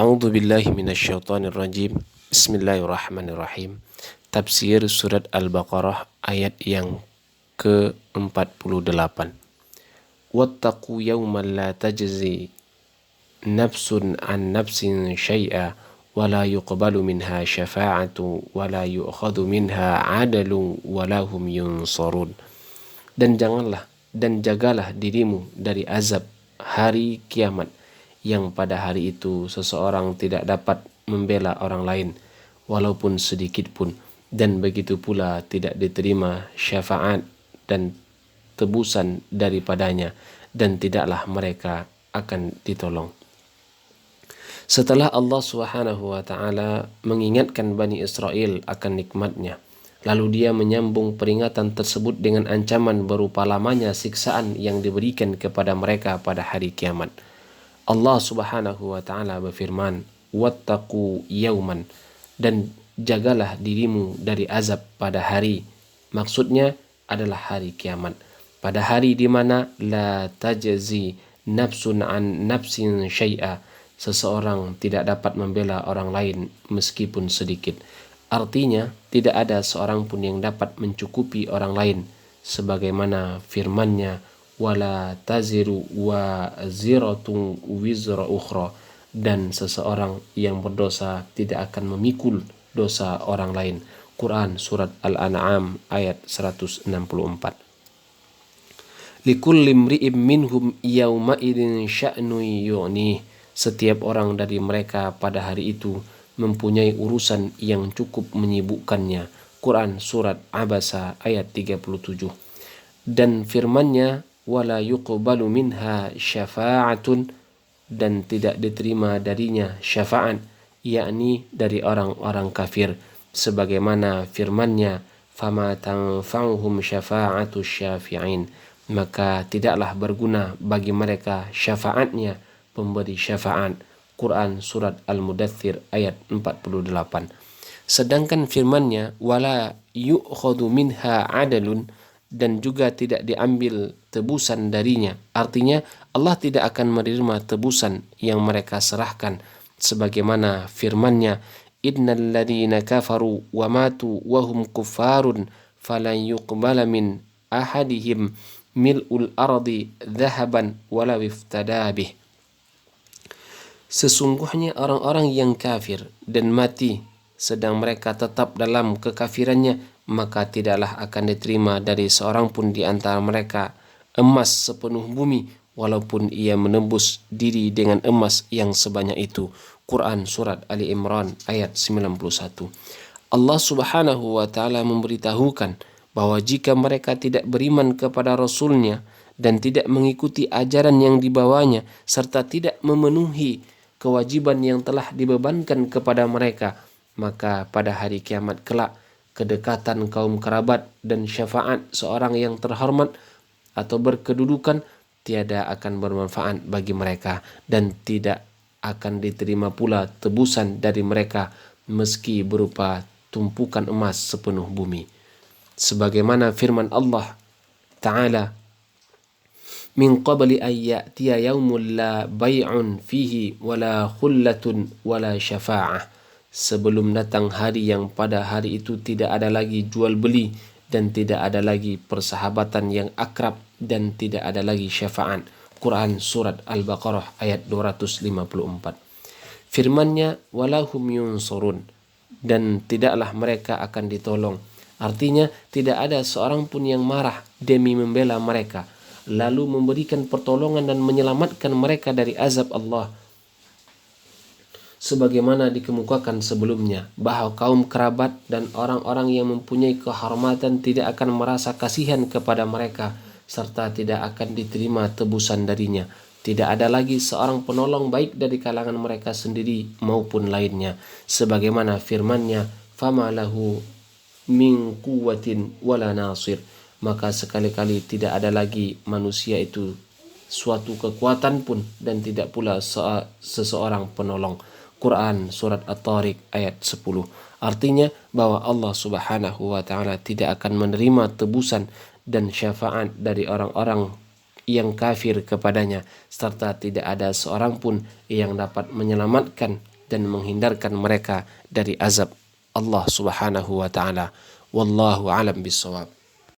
A'udzu billahi minasyaitonir rajim. Bismillahirrahmanirrahim. Tafsir surat Al-Baqarah ayat yang ke-48. Wattaqu yawman la tajzi nafsun an nafsin syai'a wa la yuqbalu minha syafa'atu wa la yu'khadhu minha 'adalun wa la hum yunsarun. Dan jagalah dirimu dari azab hari kiamat, yang pada hari itu seseorang tidak dapat membela orang lain walaupun sedikit pun, dan begitu pula tidak diterima syafaat dan tebusan daripadanya, dan tidaklah mereka akan ditolong. Setelah Allah Subhanahu wa taala mengingatkan Bani Israel akan nikmatnya, lalu dia menyambung peringatan tersebut dengan ancaman berupa lamanya siksaan yang diberikan kepada mereka pada hari kiamat. Allah Subhanahu wa taala berfirman, "Wattaqu yauman," dan jagalah dirimu dari azab pada hari. Maksudnya adalah hari kiamat. Pada hari di mana la tajzi nafsun an nafsin syai'a, seseorang tidak dapat membela orang lain meskipun sedikit. Artinya, tidak ada seorang pun yang dapat mencukupi orang lain, sebagaimana firman-Nya, wala taziru wa ziratun wizra ukhra, dan seseorang yang berdosa tidak akan memikul dosa orang lain. Quran surat Al-An'am ayat 164. Likulli imri'in minhum yawma idzin sya'nun yu'nih. Setiap orang dari mereka pada hari itu mempunyai urusan yang cukup menyibukkannya. Quran surat Abasa ayat 37. Dan firman-Nya, wala yuqbalu minha syafa'atun, dan tidak diterima darinya syafaat, yakni dari orang-orang kafir, sebagaimana firman-Nya, fama tanfa'uhum syafa'atu syafi'in, maka tidaklah berguna bagi mereka syafaatnya pemberi syafaat. Quran surat Al-Mudaththir ayat 48. Sedangkan firman-Nya, wala yu'khadhu minha 'adalun, dan juga tidak diambil tebusan darinya. Artinya Allah tidak akan menerima tebusan yang mereka serahkan, sebagaimana firman-Nya, innal ladzina kafaru wa matu wa hum kuffarun falan yuqbala min ahadihim mil'ul ardi dhahaban walau iftada bih. Sesungguhnya orang-orang yang kafir dan mati sedang mereka tetap dalam kekafirannya, maka tidaklah akan diterima dari seorang pun di antara mereka emas sepenuh bumi, walaupun ia menembus diri dengan emas yang sebanyak itu. Quran surat Ali Imran ayat 91. Allah Subhanahu wa taala memberitahukan bahwa jika mereka tidak beriman kepada Rasul-Nya dan tidak mengikuti ajaran yang dibawanya, serta tidak memenuhi kewajiban yang telah dibebankan kepada mereka, maka pada hari kiamat kelak kedekatan kaum kerabat dan syafaat seorang yang terhormat atau berkedudukan tiada akan bermanfaat bagi mereka, dan tidak akan diterima pula tebusan dari mereka meski berupa tumpukan emas sepenuh bumi. Sebagaimana firman Allah Ta'ala, min qabli an ya'tiya yaumul la bay'un fihi wala khullatun wala syafa'ah, sebelum datang hari yang pada hari itu tidak ada lagi jual beli dan tidak ada lagi persahabatan yang akrab dan tidak ada lagi syafaat. Quran surat Al-Baqarah ayat 254. Firman-Nya, walahum yunsurun, dan tidaklah mereka akan ditolong. Artinya tidak ada seorang pun yang marah demi membela mereka, lalu memberikan pertolongan dan menyelamatkan mereka dari azab Allah. Sebagaimana dikemukakan sebelumnya, bahwa kaum kerabat dan orang-orang yang mempunyai kehormatan tidak akan merasa kasihan kepada mereka, serta tidak akan diterima tebusan darinya. Tidak ada lagi seorang penolong baik dari kalangan mereka sendiri maupun lainnya. Sebagaimana firman-Nya, fama lahu min quwwatin wala nasir, maka sekali-kali tidak ada lagi manusia itu suatu kekuatan pun dan tidak pula seseorang penolong. Quran surat At-Tariq ayat 10. Artinya bahwa Allah Subhanahu wa taala tidak akan menerima tebusan dan syafaat dari orang-orang yang kafir kepadanya, serta tidak ada seorang pun yang dapat menyelamatkan dan menghindarkan mereka dari azab Allah Subhanahu wa taala. Wallahu alam bissawab.